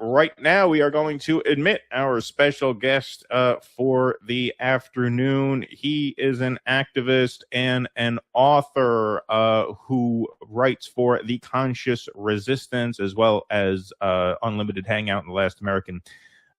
Right now, we are going to admit our special guest for the afternoon. He is an activist and an author who writes for The Conscious Resistance, as well as Unlimited Hangout and The Last American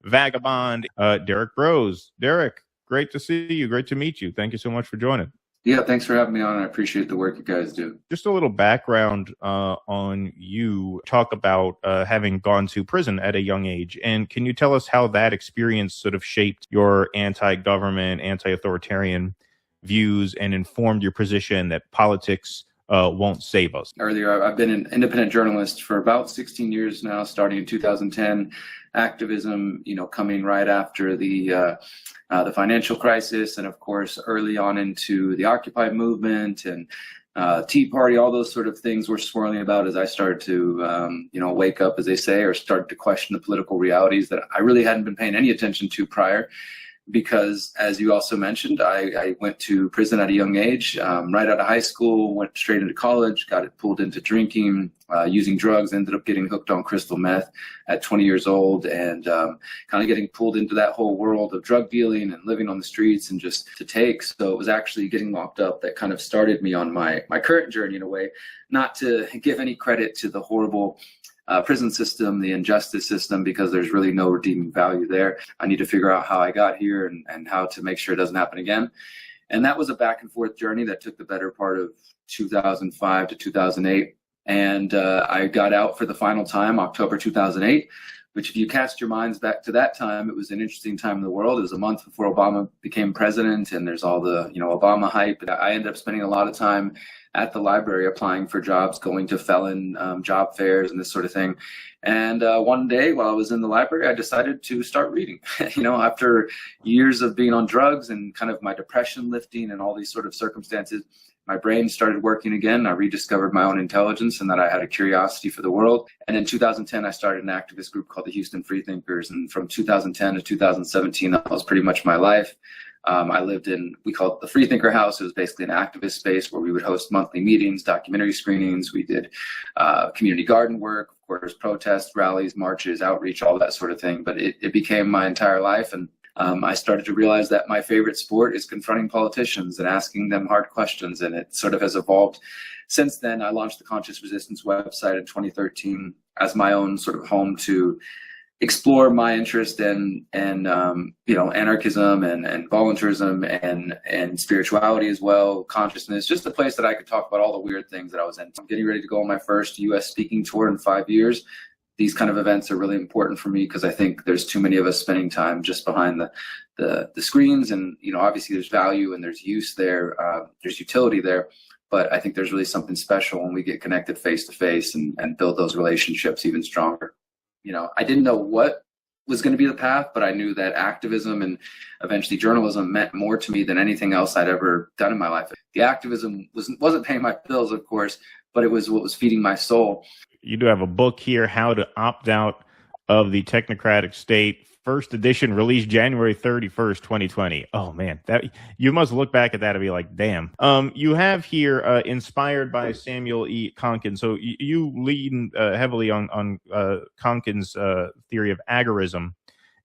Vagabond, Derrick Broze. Derrick, great to see you. Great to meet you. Thank you so much for joining. Yeah, thanks for having me on. I appreciate the work you guys do. Just a little background on you. Talk about having gone to prison at a young age. And can you tell us how that experience sort of shaped your anti-government, anti-authoritarian views and informed your position that politics won't save us? Earlier, I've been an independent journalist for about 16 years now, starting in 2010. Activism, coming right after the financial crisis, and of course, early on into the Occupy movement and Tea Party, all those sort of things were swirling about as I started to, wake up, as they say, or started to question the political realities that I really hadn't been paying any attention to prior. Because, as you also mentioned, I went to prison at a young age, right out of high school, went straight into college, got it pulled into drinking, using drugs, ended up getting hooked on crystal meth at 20 years old, and kind of getting pulled into that whole world of drug dealing and living on the streets and just to take. So it was actually getting locked up that kind of started me on my current journey in a way, not to give any credit to the horrible prison system, the injustice system, because there's really no redeeming value there. I need to figure out how I got here and how to make sure it doesn't happen again. And that was a back and forth journey that took the better part of 2005 to 2008. And I got out for the final time, October 2008, which if you cast your minds back to that time, it was an interesting time in the world. It was a month before Obama became president, and there's all the, Obama hype. And I ended up spending a lot of time at the library applying for jobs, going to felon job fairs and this sort of thing. And one day while I was in the library, I decided to start reading. After years of being on drugs and kind of my depression lifting and all these sort of circumstances, my brain started working again. I rediscovered my own intelligence and that I had a curiosity for the world. And in 2010, I started an activist group called the Houston Freethinkers. And from 2010 to 2017, that was pretty much my life. I lived in, we called it the Freethinker House. It was basically an activist space where we would host monthly meetings, documentary screenings. We did community garden work, of course, protests, rallies, marches, outreach, all that sort of thing. But it became my entire life. And I started to realize that my favorite sport is confronting politicians and asking them hard questions. And it sort of has evolved since then. I launched the Conscious Resistance website in 2013 as my own sort of home to explore my interest in anarchism and voluntarism and spirituality as well, consciousness, just a place that I could talk about all the weird things that I was in. I'm getting ready to go on my first US speaking tour in 5 years. These kind of events are really important for me because I think there's too many of us spending time just behind the screens, and obviously there's value and there's use there, there's utility there, but I think there's really something special when we get connected face to face and build those relationships even stronger. I didn't know what was going to be the path, but I knew that activism and eventually journalism meant more to me than anything else I'd ever done in my life. The activism wasn't paying my bills, of course, but it was what was feeding my soul. You do have a book here, How to Opt Out of the Technocratic State. First edition, released January 31st, 2020. Oh, man, that you must look back at that and be like, damn. You have here, inspired by Samuel E. Konkin. So you lean heavily on Konkin's theory of agorism.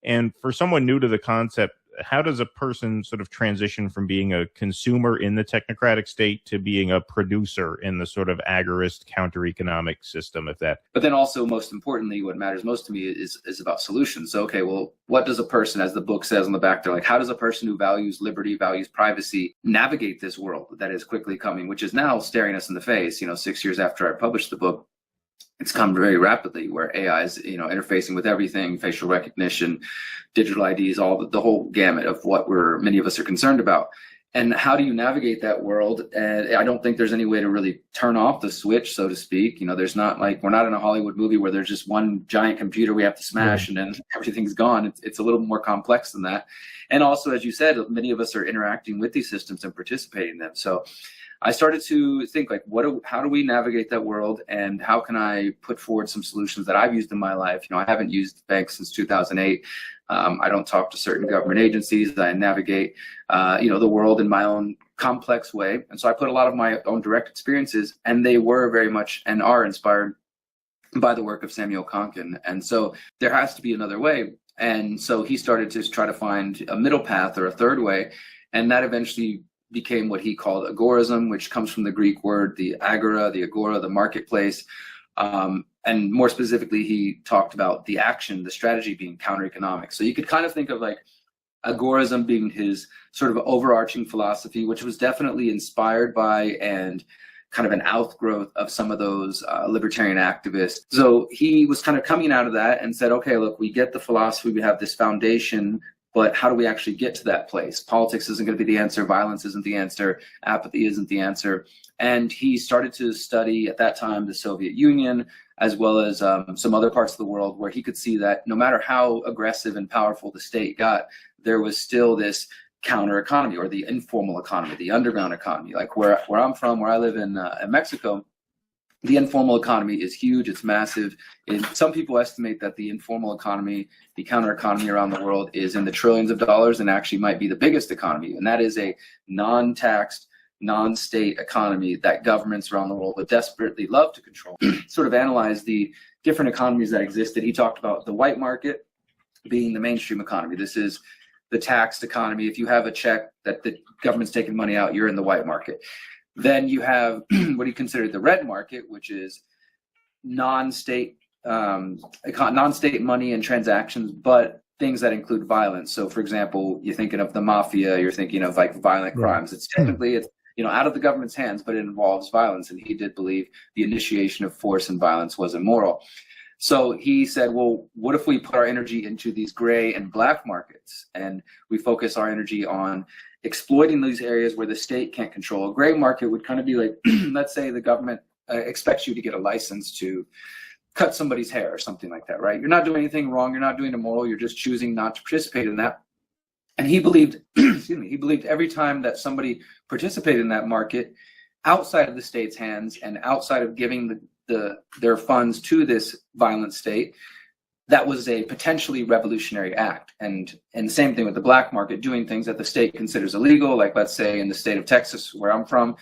And for someone new to the concept, how does a person sort of transition from being a consumer in the technocratic state to being a producer in the sort of agorist counter-economic system, if that? But then also, most importantly, what matters most to me is about solutions. So, okay, well, what does a person, as the book says on the back, they're like, how does a person who values liberty, values privacy, navigate this world that is quickly coming, which is now staring us in the face? 6 years after I published the book, it's come very rapidly, where AI is, interfacing with everything, facial recognition, digital IDs, all the whole gamut of what many of us are concerned about. And how do you navigate that world? And I don't think there's any way to really turn off the switch, so to speak. There's not we're not in a Hollywood movie where there's just one giant computer we have to smash and then everything's gone. It's a little more complex than that. And also, as you said, many of us are interacting with these systems and participating in them. So I started to think how do we navigate that world, and how can I put forward some solutions that I've used in my life? I haven't used banks since 2008. I don't talk to certain government agencies. I navigate, the world in my own complex way. And so I put a lot of my own direct experiences, and they were very much and are inspired by the work of Samuel Konkin. And so there has to be another way. And so he started to try to find a middle path or a third way. And that eventually became what he called agorism, which comes from the Greek word, the agora, the marketplace. And more specifically, he talked about the action, the strategy being counter-economics. So you could kind of think of like agorism being his sort of overarching philosophy, which was definitely inspired by and kind of an outgrowth of some of those libertarian activists. So he was kind of coming out of that and said, okay, look, we get the philosophy, we have this foundation, but how do we actually get to that place? Politics isn't going to be the answer. Violence isn't the answer. Apathy isn't the answer. And he started to study at that time the Soviet Union, as well as some other parts of the world where he could see that no matter how aggressive and powerful the state got, there was still this counter economy, or the informal economy, the underground economy. Like where I'm from, where I live in Mexico, the informal economy is huge. It's massive. And some people estimate that the informal economy, the counter economy around the world, is in the trillions of dollars and actually might be the biggest economy. And that is a non-taxed, non-state economy that governments around the world would desperately love to control. Sort of analyze the different economies that existed. He talked about the white market being the mainstream economy. This is the taxed economy. If you have a check that the government's taking money out, you're in the white market. Then you have what he considered the red market, which is non-state money and transactions, but things that include violence. So, for example, you're thinking of the mafia, you're thinking of like violent crimes. It's technically out of the government's hands, but it involves violence. And he did believe the initiation of force and violence was immoral. So he said, well, what if we put our energy into these gray and black markets, and we focus our energy on exploiting these areas where the state can't control? A gray market would kind of be like, let's say the government expects you to get a license to cut somebody's hair or something like that, right? You're not doing anything wrong. You're not doing immoral. You're just choosing not to participate in that. And he believed, he believed every time that somebody participated in that market outside of the state's hands and outside of giving their funds to this violent state, that was a potentially revolutionary act. And same thing with the black market, doing things that the state considers illegal. Like, let's say in the state of Texas, where I'm from,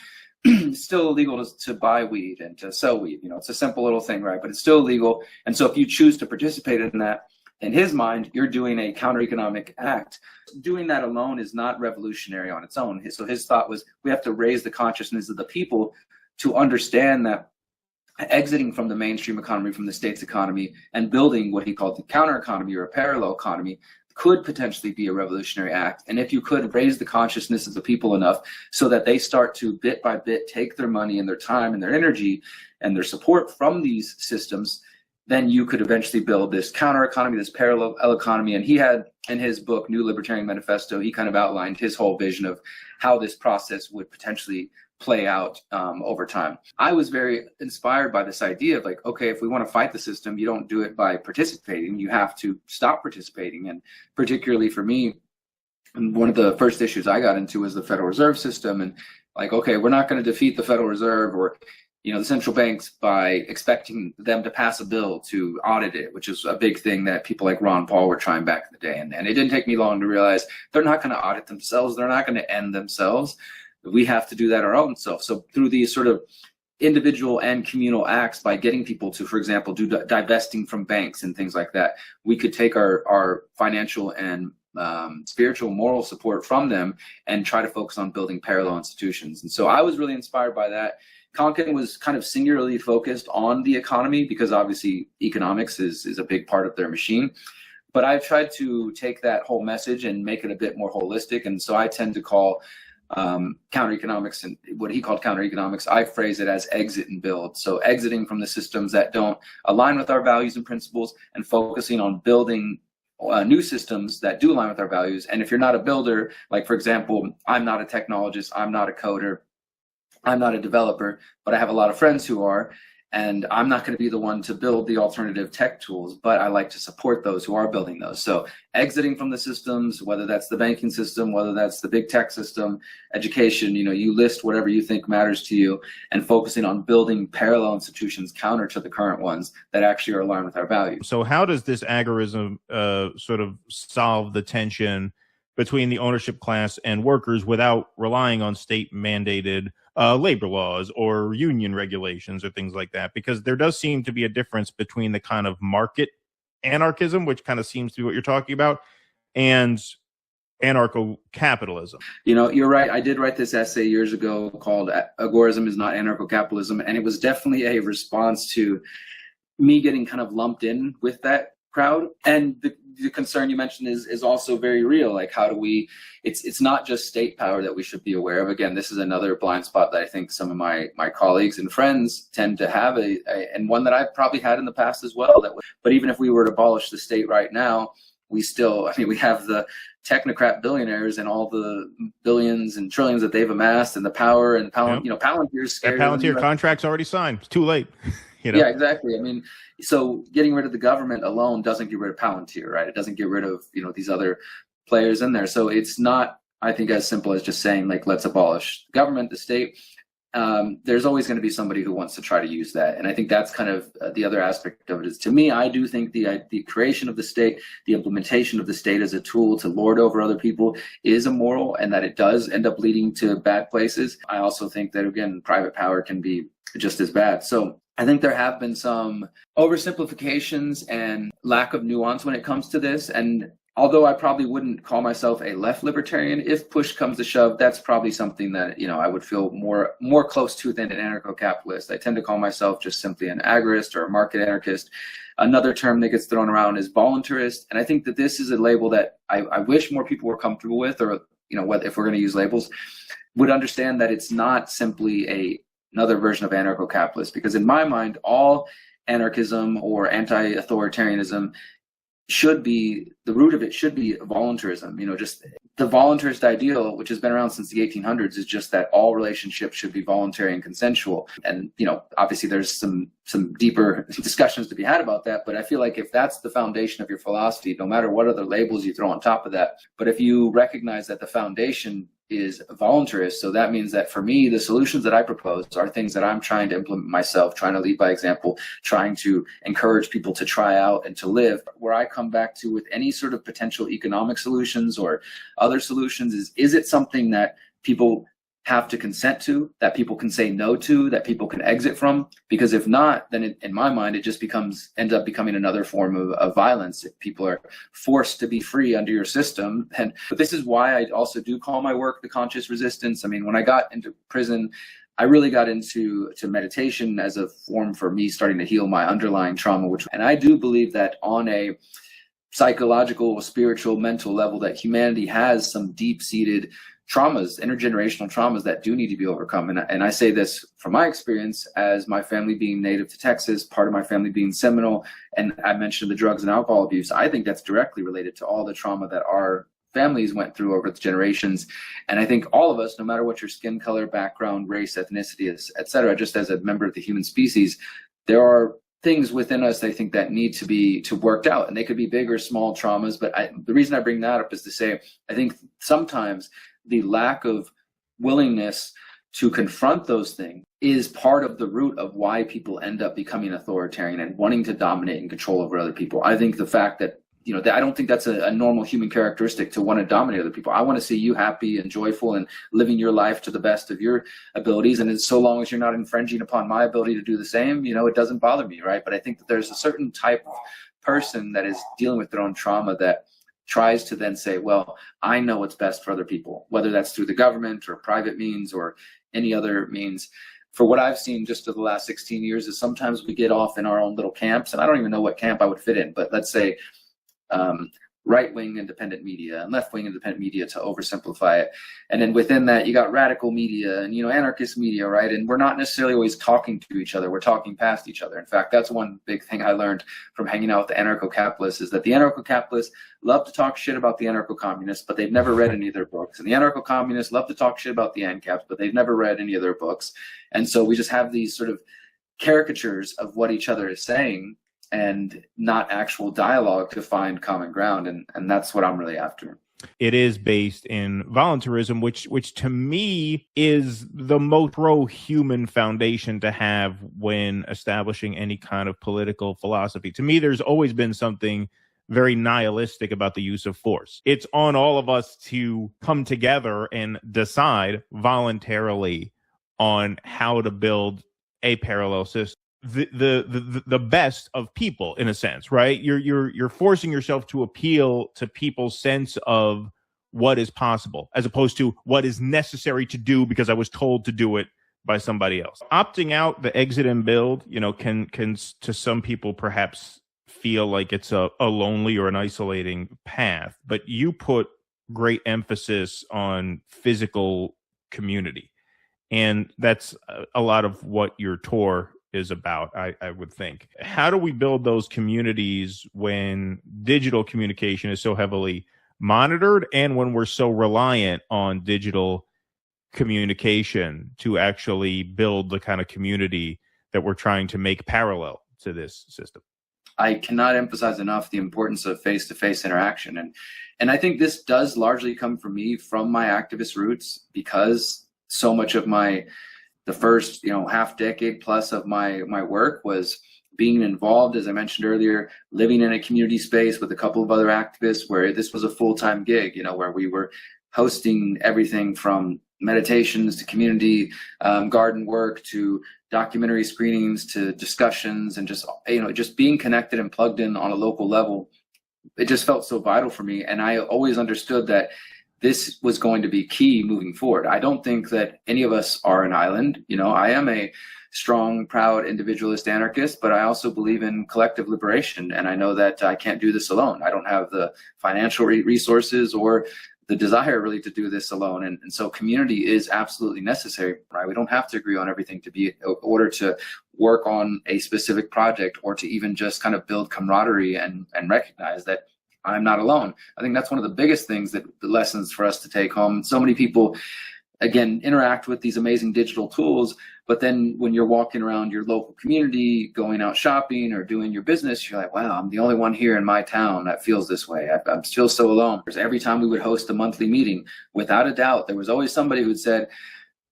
it's still illegal to buy weed and to sell weed. It's a simple little thing, right? But it's still illegal. And so if you choose to participate in that, in his mind, you're doing a counter-economic act. Doing that alone is not revolutionary on its own. So his thought was, we have to raise the consciousness of the people to understand that exiting from the mainstream economy, from the state's economy, and building what he called the counter economy or a parallel economy could potentially be a revolutionary act. And if you could raise the consciousness of the people enough so that they start to bit by bit take their money and their time and their energy and their support from these systems, then you could eventually build this counter economy, this parallel economy. And he had, in his book, New Libertarian Manifesto, he kind of outlined his whole vision of how this process would potentially play out over time. I was very inspired by this idea of like, okay, if we want to fight the system, you don't do it by participating. You have to stop participating. And particularly for me, one of the first issues I got into was the Federal Reserve System. And like, okay, we're not going to defeat the Federal Reserve or the central banks by expecting them to pass a bill to audit it, which is a big thing that people like Ron Paul were trying back in the day. And it didn't take me long to realize they're not going to audit themselves. They're not going to end themselves. We have to do that our own self. So through these sort of individual and communal acts, by getting people to, for example, do divesting from banks and things like that, we could take our financial and spiritual, moral support from them and try to focus on building parallel institutions. And so I was really inspired by that. Konkin was kind of singularly focused on the economy because obviously economics is a big part of their machine. But I've tried to take that whole message and make it a bit more holistic. And so I tend to call counter economics, and what he called counter economics, I phrase it as exit and build. So exiting from the systems that don't align with our values and principles and focusing on building new systems that do align with our values. And if you're not a builder, like for example, I'm not a technologist, I'm not a coder, I'm not a developer, but I have a lot of friends who are, and I'm not going to be the one to build the alternative tech tools, but I like to support those who are building those. So exiting from the systems, whether that's the banking system, whether that's the big tech system, education, you list whatever you think matters to you, and focusing on building parallel institutions counter to the current ones that actually are aligned with our values. So how does this agorism sort of solve the tension between the ownership class and workers without relying on state mandated labor laws or union regulations or things like that, because there does seem to be a difference between the kind of market anarchism, which kind of seems to be what you're talking about, and anarcho-capitalism. You know, you're right. I did write this essay years ago called Agorism is Not Anarcho-Capitalism, and it was definitely a response to me getting kind of lumped in with that crowd. And the concern you mentioned is also very real. Like, how do we, it's not just state power that we should be aware of. Again, this is another blind spot that I think some of my colleagues and friends tend to have, and one that I've probably had in the past as well. But even if we were to abolish the state right now, we still, I mean, we have the technocrat billionaires and all the billions and trillions that they've amassed, and the power and Yep. you know, Palantir's scary. That Palantir contract's already signed. It's too late. You know? Yeah, exactly. I mean, so getting rid of the government alone doesn't get rid of Palantir, right? It doesn't get rid of, you know, these other players in there. So it's not, I think, as simple as just saying, like, let's abolish the government, the state. There's always going to be somebody who wants to try to use that. And I think that's kind of the other aspect of it. Is, to me, I do think the creation of the state, the implementation of the state as a tool to lord over other people is immoral, and that it does end up leading to bad places. I also think that, again, private power can be just as bad. So I think there have been some oversimplifications and lack of nuance when it comes to this. And although I probably wouldn't call myself a left libertarian, if push comes to shove, that's probably something that, you know, I would feel more close to than an anarcho-capitalist. I tend to call myself just simply an agorist or a market anarchist. Another term that gets thrown around is voluntarist. And I think that this is a label that I wish more people were comfortable with, or, you know, what, if we're going to use labels, would understand that it's not simply another version of anarcho-capitalist, because in my mind, all anarchism or anti-authoritarianism should be, the root of it should be voluntarism. You know, just the voluntarist ideal, which has been around since the 1800s, is just that all relationships should be voluntary and consensual. And, you know, obviously there's some deeper discussions to be had about that, but I feel like if that's the foundation of your philosophy, no matter what other labels you throw on top of that, but if you recognize that the foundation is voluntarist, so that means that for me, the solutions that I propose are things that I'm trying to implement myself, trying to lead by example, trying to encourage people to try out and to live. Where I come back to with any sort of potential economic solutions or other solutions is it something that people have to consent to, that people can say no to, that people can exit from? Because if not, then in my mind, it just ends up becoming another form of violence. If people are forced to be free under your system. But this is why I also do call my work the conscious resistance. I mean, when I got into prison, I really got into meditation as a form for me starting to heal my underlying trauma, and I do believe that on a psychological, spiritual, mental level, that humanity has some deep-seated traumas, intergenerational traumas that do need to be overcome. And I say this from my experience as my family being native to Texas, part of my family being Seminole, and I mentioned the drugs and alcohol abuse. I think that's directly related to all the trauma that our families went through over the generations. And I think all of us, no matter what your skin color, background, race, ethnicity is, et cetera, just as a member of the human species, there are things within us, I think, that need to be worked out, and they could be big or small traumas. But the reason I bring that up is to say, I think sometimes the lack of willingness to confront those things is part of the root of why people end up becoming authoritarian and wanting to dominate and control over other people. I think the fact that, you know, I don't think that's a normal human characteristic to want to dominate other people. I want to see you happy and joyful and living your life to the best of your abilities. And so long as you're not infringing upon my ability to do the same, you know, it doesn't bother me, right? But I think that there's a certain type of person that is dealing with their own trauma that tries to then say, well, I know what's best for other people, whether that's through the government or private means or any other means. For what I've seen just over the last 16 years is sometimes we get off in our own little camps, and I don't even know what camp I would fit in, but let's say right-wing independent media and left-wing independent media, to oversimplify it. And then within that, you got radical media and, you know, anarchist media, right? And we're not necessarily always talking to each other. We're talking past each other. In fact, that's one big thing I learned from hanging out with the anarcho-capitalists, is that the anarcho-capitalists love to talk shit about the anarcho-communists, but they've never read any of their books. And the anarcho-communists love to talk shit about the ANCAPs, but they've never read any of their books. And so we just have these sort of caricatures of what each other is saying, and not actual dialogue to find common ground. And that's what I'm really after. It is based in voluntarism, which to me is the most pro-human foundation to have when establishing any kind of political philosophy. To me, there's always been something very nihilistic about the use of force. It's on all of us to come together and decide voluntarily on how to build a parallel system. The best of people, in a sense, right? You're forcing yourself to appeal to people's sense of what is possible, as opposed to what is necessary to do because I was told to do it by somebody else. Opting out the exit and build, can to some people perhaps feel like it's a lonely or an isolating path, but you put great emphasis on physical community. And that's a lot of what your tour is about, I would think. How do we build those communities when digital communication is so heavily monitored and when we're so reliant on digital communication to actually build the kind of community that we're trying to make parallel to this system? I cannot emphasize enough the importance of face-to-face interaction. And I think this does largely come from me, from my activist roots, because so much of the first, half decade plus of my work was being involved, as I mentioned earlier, living in a community space with a couple of other activists where this was a full-time gig, where we were hosting everything from meditations to community garden work to documentary screenings to discussions, and just being connected and plugged in on a local level. It just felt so vital for me. And I always understood that this was going to be key moving forward. I don't think that any of us are an island. I am a strong, proud, individualist anarchist, but I also believe in collective liberation. And I know that I can't do this alone. I don't have the financial resources or the desire really to do this alone. And so community is absolutely necessary, right? We don't have to agree on everything to be in order to work on a specific project, or to even just kind of build camaraderie and recognize that I'm not alone. I think that's one of the biggest things, that the lessons for us to take home. So many people, again, interact with these amazing digital tools, but then when you're walking around your local community, going out shopping or doing your business, you're like, wow, I'm the only one here in my town that feels this way. I'm still so alone. Every time we would host a monthly meeting, without a doubt, there was always somebody who'd said,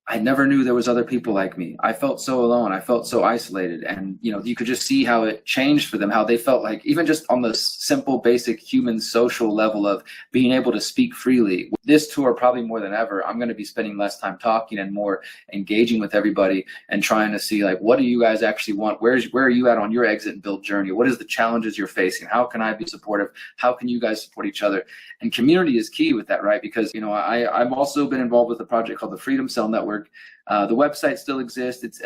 I never knew there was other people like me. I felt so alone. I felt so isolated. And, you could just see how it changed for them, how they felt like, even just on the simple, basic human social level of being able to speak freely. With this tour, probably more than ever, I'm going to be spending less time talking and more engaging with everybody and trying to see, like, what do you guys actually want? Where are you at on your exit and build journey? What is the challenges you're facing? How can I be supportive? How can you guys support each other? And community is key with that, right? Because, I've also been involved with a project called the Freedom Cell Network. The website still exists. It's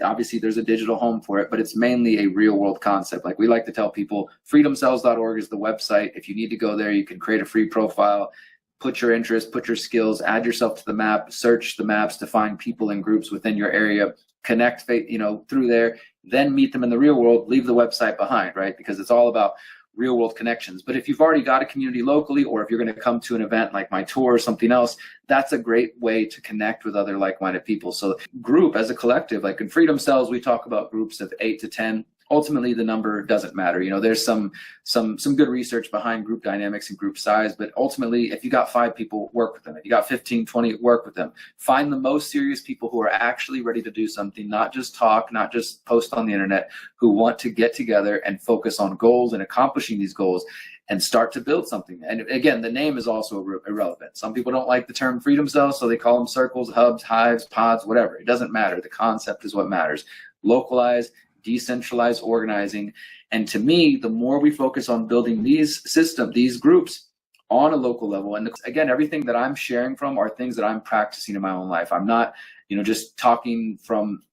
obviously there's a digital home for it, but it's mainly a real world concept. Like we like to tell people, freedomcells.org is the website. If you need to go there, you can create a free profile, put your interests, put your skills, add yourself to the map, search the maps to find people and groups within your area, connect, through there, then meet them in the real world, leave the website behind, right? Because it's all about real world connections. But if you've already got a community locally, or if you're going to come to an event like my tour or something else, that's a great way to connect with other like-minded people. So group as a collective, like in Freedom Cells, we talk about groups of 8 to 10. Ultimately, the number doesn't matter. There's some good research behind group dynamics and group size, but ultimately, if you got 5 people, work with them. If you got 15, 20, work with them. Find the most serious people who are actually ready to do something, not just talk, not just post on the internet, who want to get together and focus on goals and accomplishing these goals and start to build something. And again, the name is also irrelevant. Some people don't like the term Freedom Cells, so they call them circles, hubs, hives, pods, whatever. It doesn't matter. The concept is what matters. Localize, decentralized organizing. And to me, the more we focus on building these groups on a local level, and again, everything that I'm sharing from are things that I'm practicing in my own life. I'm not, just talking from,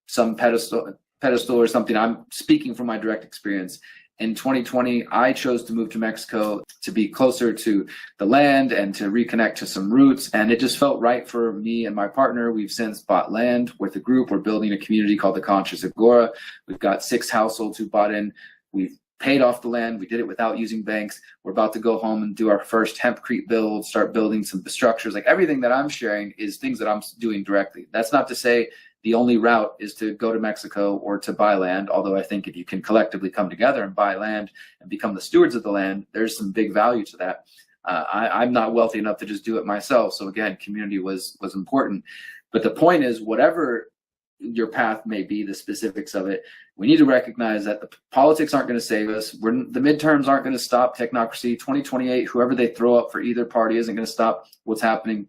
some pedestal or something. I'm speaking from my direct experience. In 2020, I chose to move to Mexico to be closer to the land and to reconnect to some roots. And it just felt right for me and my partner. We've since bought land with a group. We're building a community called the Conscious Agora. We've got 6 households who bought in. We've paid off the land. We did it without using banks. We're about to go home and do our first hempcrete build, start building some structures. Like everything that I'm sharing is things that I'm doing directly. That's not to say the only route is to go to Mexico or to buy land, although I think if you can collectively come together and buy land and become the stewards of the land, there's some big value to that. I'm not wealthy enough to just do it myself. So again, community was important. But the point is, whatever your path may be, the specifics of it, we need to recognize that the politics aren't going to save us. The midterms aren't going to stop technocracy. 2028, whoever they throw up for either party isn't going to stop what's happening.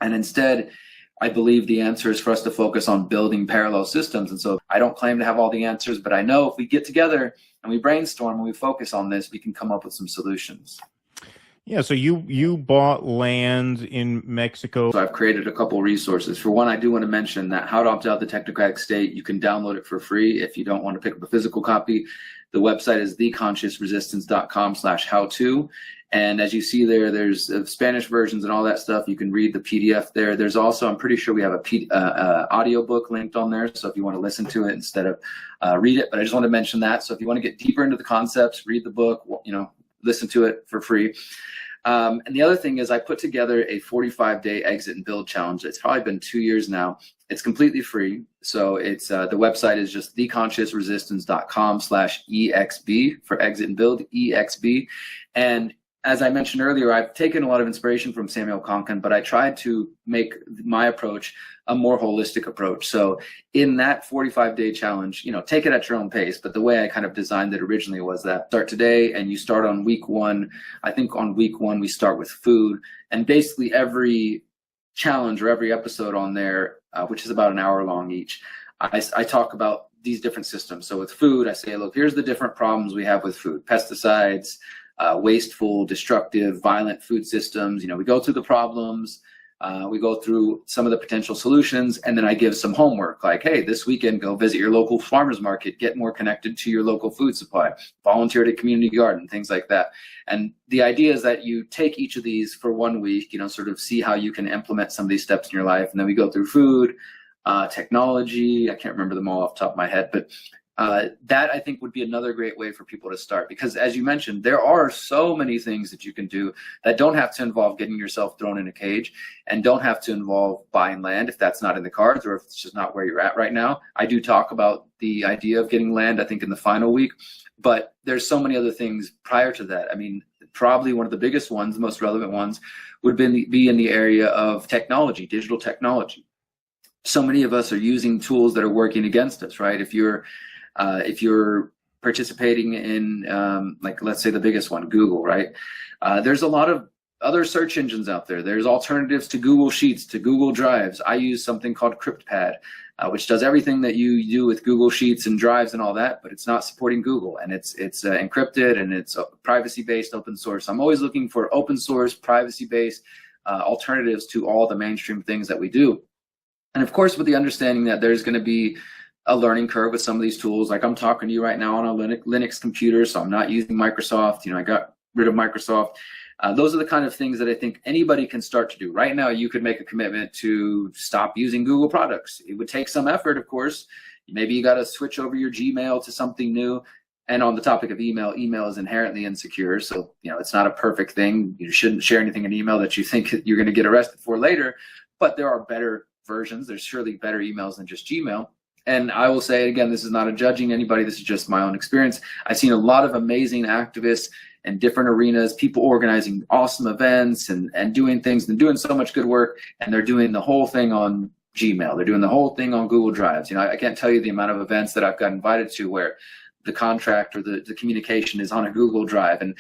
And instead, I believe the answer is for us to focus on building parallel systems. And so I don't claim to have all the answers, but I know if we get together and we brainstorm and we focus on this, we can come up with some solutions. Yeah, so you bought land in Mexico. So I've created a couple resources. For one, I do want to mention that How to Opt Out the Technocratic State, you can download it for free if you don't want to pick up a physical copy. The website is theconsciousresistance.com/how-to. And as you see there, there's Spanish versions and all that stuff. You can read the PDF there. There's also, I'm pretty sure we have a audio book linked on there. So if you want to listen to it instead of read it, but I just want to mention that. So if you want to get deeper into the concepts, read the book, listen to it for free. And the other thing is I put together a 45-day exit and build challenge. It's probably been 2 years now. It's completely free. So it's the website is just theconsciousresistance.com/EXB for exit and build, EXB. And as I mentioned earlier, I've taken a lot of inspiration from Samuel Konkin, but I tried to make my approach a more holistic approach. So in that 45-day challenge, take it at your own pace. But the way I kind of designed it originally was that start today and you start on week one. I think on week one, we start with food. And basically every challenge or every episode on there, which is about an hour long each, I talk about these different systems. So with food, I say, look, here's the different problems we have with food: pesticides, wasteful, destructive, violent food systems. We go through the problems, we go through some of the potential solutions, and then I give some homework like, hey, this weekend, go visit your local farmer's market, get more connected to your local food supply, volunteer at a community garden, things like that. And the idea is that you take each of these for 1 week, sort of see how you can implement some of these steps in your life. And then we go through food, technology. I can't remember them all off the top of my head, but that I think would be another great way for people to start, because as you mentioned, there are so many things that you can do that don't have to involve getting yourself thrown in a cage and don't have to involve buying land if that's not in the cards or if it's just not where you're at right now. I do talk about the idea of getting land, I think, in the final week, but there's so many other things prior to that. I mean, probably one of the biggest ones, the most relevant ones, would be in the area of technology, digital technology. So many of us are using tools that are working against us, right? If you're participating in, like, let's say the biggest one, Google, right? There's a lot of other search engines out there. There's alternatives to Google Sheets, to Google Drives. I use something called CryptPad, which does everything that you do with Google Sheets and Drives and all that, but it's not supporting Google, and it's encrypted and it's privacy-based, open source. I'm always looking for open source, privacy-based alternatives to all the mainstream things that we do. And of course, with the understanding that there's going to be a learning curve with some of these tools. Like I'm talking to you right now on a Linux computer, so I'm not using Microsoft. I got rid of Microsoft. Those are the kind of things that I think anybody can start to do. Right now, you could make a commitment to stop using Google products. It would take some effort, of course. Maybe you got to switch over your Gmail to something new. And on the topic of email is inherently insecure. So, it's not a perfect thing. You shouldn't share anything in email that you think you're going to get arrested for later. But there are better versions. There's surely better emails than just Gmail. And I will say, again, this is not a judging anybody. This is just my own experience. I've seen a lot of amazing activists in different arenas, people organizing awesome events and doing things and doing so much good work. And they're doing the whole thing on Gmail. They're doing the whole thing on Google Drives. I can't tell you the amount of events that I've got invited to where the contract or the communication is on a Google Drive. And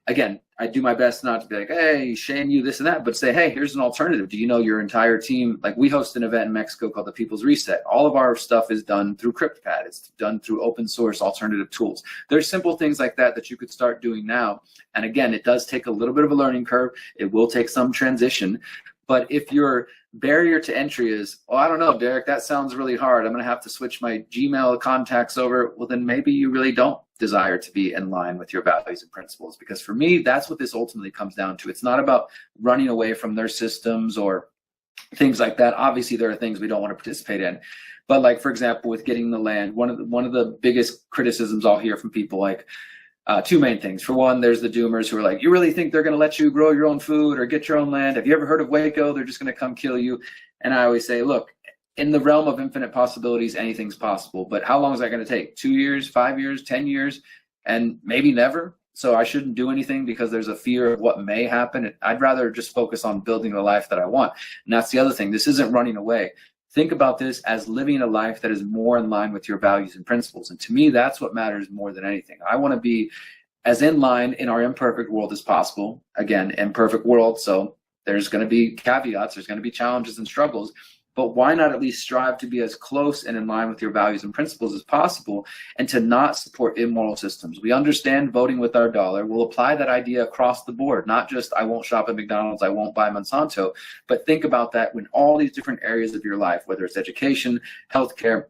again, I do my best not to be like, hey, shame you, this and that, but say, hey, here's an alternative. Do you know your entire team? Like, we host an event in Mexico called the People's Reset. All of our stuff is done through CryptPad. It's done through open source alternative tools. There's simple things like that you could start doing now. And again, it does take a little bit of a learning curve. It will take some transition. But if your barrier to entry is, well, I don't know, Derrick, that sounds really hard. I'm going to have to switch my Gmail contacts over. Well, then maybe you really don't desire to be in line with your values and principles. Because for me, that's what this ultimately comes down to. It's not about running away from their systems or things like that. Obviously, there are things we don't want to participate in. But like, for example, with getting the land, one of the biggest criticisms I'll hear from people, like, two main things. For one, there's the doomers who are like, you really think they're going to let you grow your own food or get your own land? Have you ever heard of Waco? They're just going to come kill you. And I always say, look, in the realm of infinite possibilities, anything's possible. But how long is that going to take? 2 years, 5 years, 10 years, and maybe never? So I shouldn't do anything because there's a fear of what may happen. I'd rather just focus on building the life that I want. And that's the other thing. This isn't running away. Think about this as living a life that is more in line with your values and principles. And to me, that's what matters more than anything. I want to be as in line in our imperfect world as possible. Again, imperfect world. So there's going to be caveats. There's going to be challenges and struggles. but why not at least strive to be as close and in line with your values and principles as possible, and to not support immoral systems? We understand voting with our dollar. We'll apply that idea across the board, not just I won't shop at McDonald's, I won't buy Monsanto, but think about that in all these different areas of your life, whether it's education, healthcare,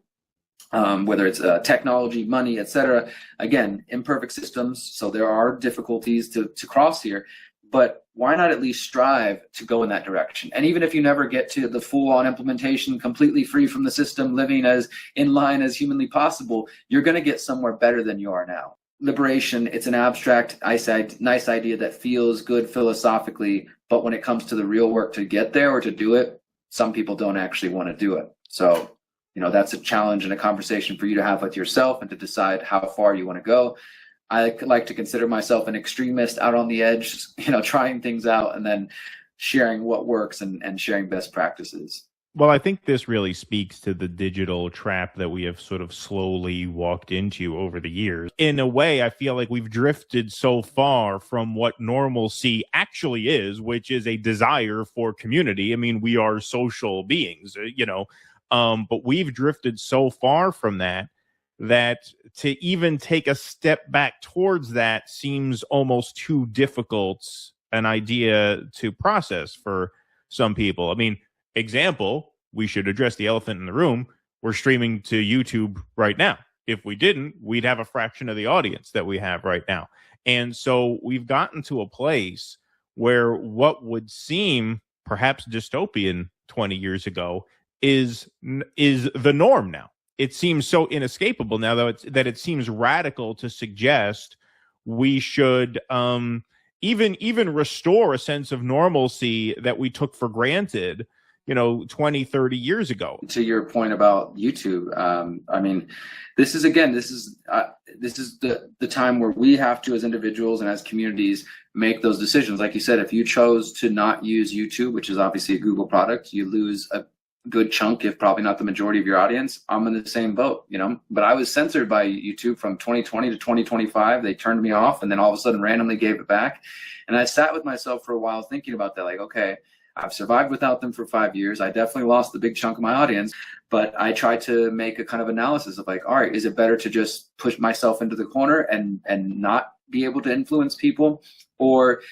whether it's technology, money, etc. Again, imperfect systems, so there are difficulties to cross here, but why not at least strive to go in that direction? And even if you never get to the full-on implementation, completely free from the system, living as in line as humanly possible, you're going to get somewhere better than you are now. Liberation, it's an abstract, nice idea that feels good philosophically, but when it comes to the real work to get there or to do it, some people don't actually want to do it. So, that's a challenge and a conversation for you to have with yourself and to decide how far you want to go. I like to consider myself an extremist out on the edge, trying things out and then sharing what works and sharing best practices. Well, I think this really speaks to the digital trap that we have sort of slowly walked into over the years. In a way, I feel like we've drifted so far from what normalcy actually is, which is a desire for community. I mean, we are social beings, but we've drifted so far from that to even take a step back towards that seems almost too difficult an idea to process for some people. I mean, example, we should address the elephant in the room. We're streaming to YouTube right now. If we didn't, we'd have a fraction of the audience that we have right now. And so we've gotten to a place where what would seem perhaps dystopian 20 years ago is the norm now. It seems so inescapable now that it seems radical to suggest we should even restore a sense of normalcy that we took for granted, 20, 30 years ago. To your point about YouTube, I mean, this is the time where we have to, as individuals and as communities, make those decisions. Like you said, if you chose to not use YouTube, which is obviously a Google product, you lose a good chunk, if probably not the majority of your audience. I'm in the same boat, but I was censored by YouTube from 2020 to 2025. They turned me off and then all of a sudden randomly gave it back. And I sat with myself for a while thinking about that, like, okay, I've survived without them for 5 years. I definitely lost a big chunk of my audience, but I tried to make a kind of analysis of like, all right, is it better to just push myself into the corner and not be able to influence people? Or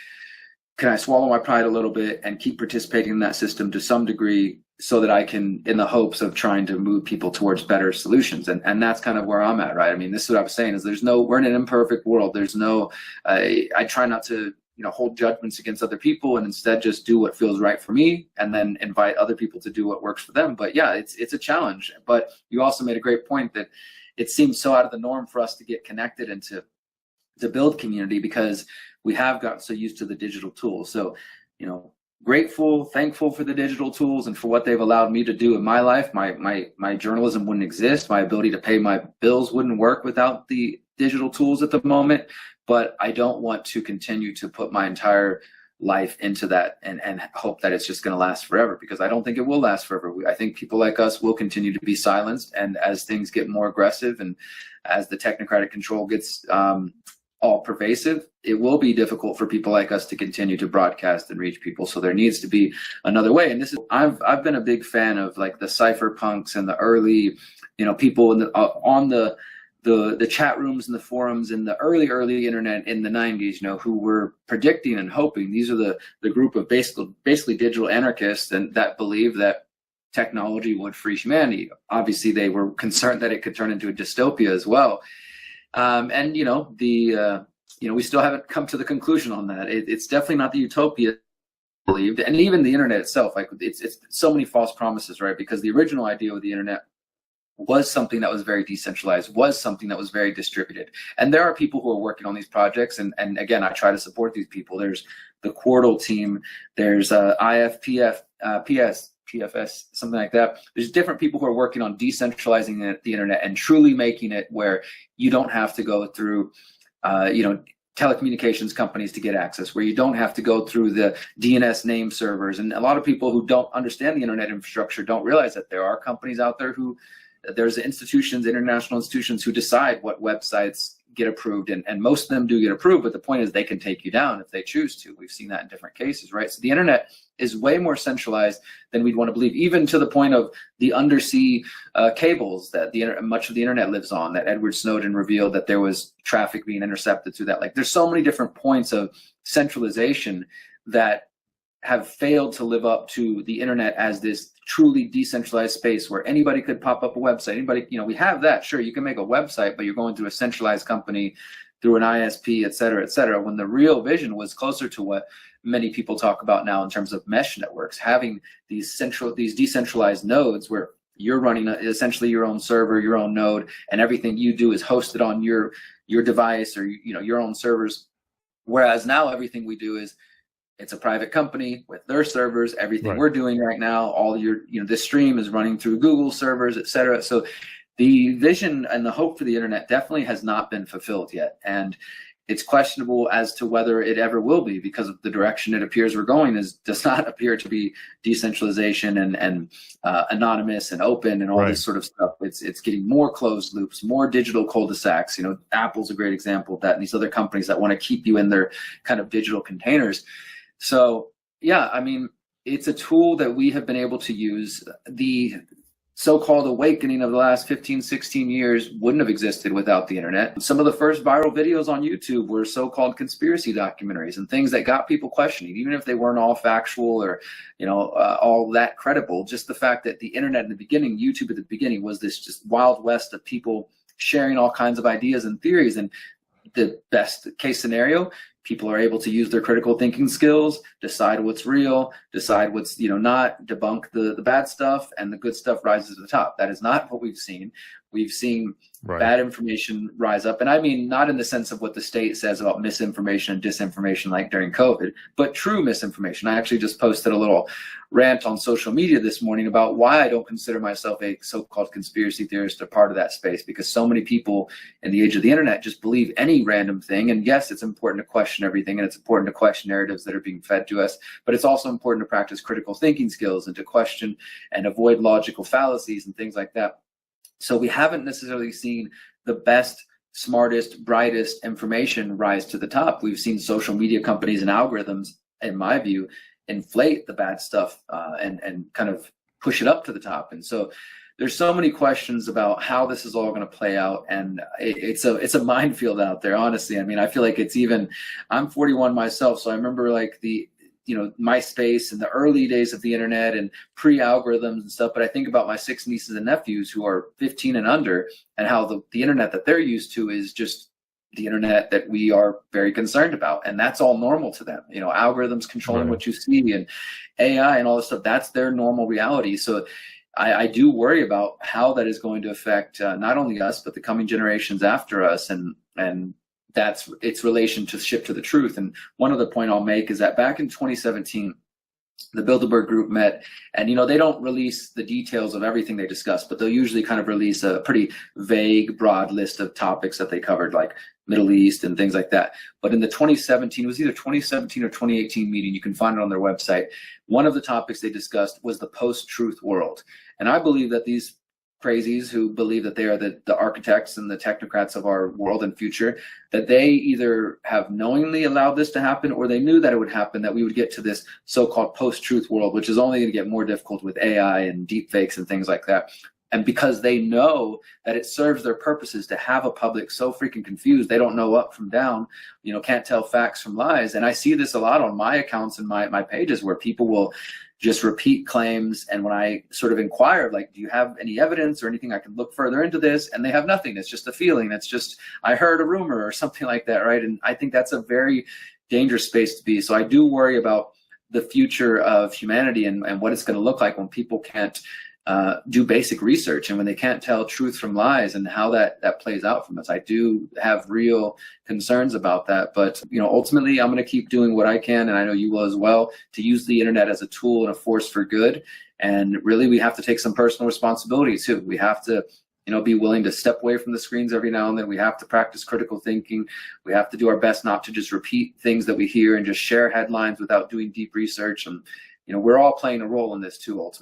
can I swallow my pride a little bit and keep participating in that system to some degree so that I can, in the hopes of trying to move people towards better solutions? And that's kind of where I'm at, right? I mean, this is what I was saying is we're in an imperfect world. There's no, I try not to, hold judgments against other people and instead just do what feels right for me and then invite other people to do what works for them. But yeah, it's a challenge. But you also made a great point that it seems so out of the norm for us to get connected and to build community because we have gotten so used to the digital tools. So, grateful, thankful for the digital tools and for what they've allowed me to do in my life. My journalism wouldn't exist. My ability to pay my bills wouldn't work without the digital tools at the moment. But I don't want to continue to put my entire life into that and hope that it's just going to last forever, because I don't think it will last forever. I think people like us will continue to be silenced. And as things get more aggressive and as the technocratic control gets all pervasive, it will be difficult for people like us to continue to broadcast and reach people. So there needs to be another way. And I've been a big fan of like the cypherpunks and the early, people on the chat rooms and the forums in the early internet in the 90s, who were predicting and hoping. These are the group of basically digital anarchists and that believe that technology would free humanity. Obviously, they were concerned that it could turn into a dystopia as well. We still haven't come to the conclusion on that. It's definitely not the utopia believed, and even the internet itself, like it's so many false promises, right? Because the original idea of the internet was something that was very decentralized, was something that was very distributed. And there are people who are working on these projects, and again, I try to support these people. There's the Quartal team, there's IFPF, PFS, something like that. There's different people who are working on decentralizing the internet and truly making it where you don't have to go through, telecommunications companies to get access, where you don't have to go through the DNS name servers. And a lot of people who don't understand the internet infrastructure don't realize that there are companies out there there's institutions, international institutions, who decide what websites get approved, and most of them do get approved, but the point is they can take you down if they choose to. We've seen that in different cases, right? So the internet is way more centralized than we'd want to believe, even to the point of the undersea cables that much of the internet lives on, that Edward Snowden revealed that there was traffic being intercepted through that. Like, there's so many different points of centralization that have failed to live up to the internet as this truly decentralized space where anybody could pop up a website. Anybody, we have that. Sure, you can make a website, but you're going through a centralized company, through an ISP, et cetera, when the real vision was closer to what many people talk about now in terms of mesh networks, having these decentralized nodes where you're running essentially your own server, your own node, and everything you do is hosted on your device or your own servers. Whereas now everything we do is, it's a private company with their servers. Everything we're doing right now, all this stream is running through Google servers, et cetera. So the vision and the hope for the internet definitely has not been fulfilled yet. And it's questionable as to whether it ever will be, because of the direction it appears we're going does not appear to be decentralization and anonymous and open and all this sort of stuff. It's getting more closed loops, more digital cul-de-sacs. Apple's a great example of that, and these other companies that want to keep you in their kind of digital containers. So yeah, I mean, it's a tool that we have been able to use. The so-called awakening of the last 15, 16 years wouldn't have existed without the internet. Some of the first viral videos on YouTube were so-called conspiracy documentaries and things that got people questioning, even if they weren't all factual or, all that credible. Just the fact that the internet in the beginning, YouTube at the beginning, was this just wild west of people sharing all kinds of ideas and theories. And the best case scenario, people are able to use their critical thinking skills, decide what's real, decide what's not, debunk the bad stuff, and the good stuff rises to the top. That is not what we've seen. We've seen bad information rise up, and I mean not in the sense of what the state says about misinformation and disinformation like during COVID, but true misinformation. I actually just posted a little rant on social media this morning about why I don't consider myself a so-called conspiracy theorist or part of that space, because so many people in the age of the internet just believe any random thing. And yes, it's important to question everything, and it's important to question narratives that are being fed to us, but it's also important to practice critical thinking skills and to question and avoid logical fallacies and things like that. So we haven't necessarily seen the best, smartest, brightest information rise to the top. We've seen social media companies and algorithms, in my view, inflate the bad stuff and kind of push it up to the top. And so there's so many questions about how this is all going to play out, and it's a minefield out there, honestly. I mean, I feel like I'm 41 myself, so I remember like MySpace and the early days of the internet and pre-algorithms and stuff. But I think about my 6 nieces and nephews who are 15 and under, and how the internet that they're used to is just the internet that we are very concerned about. And that's all normal to them. Algorithms controlling what you see and AI and all this stuff, that's their normal reality. So I do worry about how that is going to affect not only us, but the coming generations after us. And that's its relationship to the truth. And one other point I'll make is that back in 2017, the Bilderberg Group met, and they don't release the details of everything they discuss, but they'll usually kind of release a pretty vague, broad list of topics that they covered, like Middle East and things like that. But in the 2017, it was either 2017 or 2018 meeting, you can find it on their website, one of the topics they discussed was the post-truth world. And I believe that these crazies who believe that they are the architects and the technocrats of our world and future, that they either have knowingly allowed this to happen, or they knew that it would happen, that we would get to this so-called post-truth world, which is only going to get more difficult with AI and deepfakes and things like that. And because they know that it serves their purposes to have a public so freaking confused, they don't know up from down, can't tell facts from lies. And I see this a lot on my accounts and my pages, where people will just repeat claims. And when I sort of inquire, like, do you have any evidence or anything I can look further into this? And they have nothing. It's just a feeling. It's just, I heard a rumor or something like that, right? And I think that's a very dangerous space to be. So I do worry about the future of humanity and what it's going to look like when people can't do basic research, and when they can't tell truth from lies, and how that plays out from us. I do have real concerns about that, but ultimately I'm going to keep doing what I can, and I know you will as well, to use the internet as a tool and a force for good. And really, we have to take some personal responsibility too. We have to be willing to step away from the screens every now and then. We have to practice critical thinking. We have to do our best not to just repeat things that we hear and just share headlines without doing deep research. And we're all playing a role in this too, ultimately.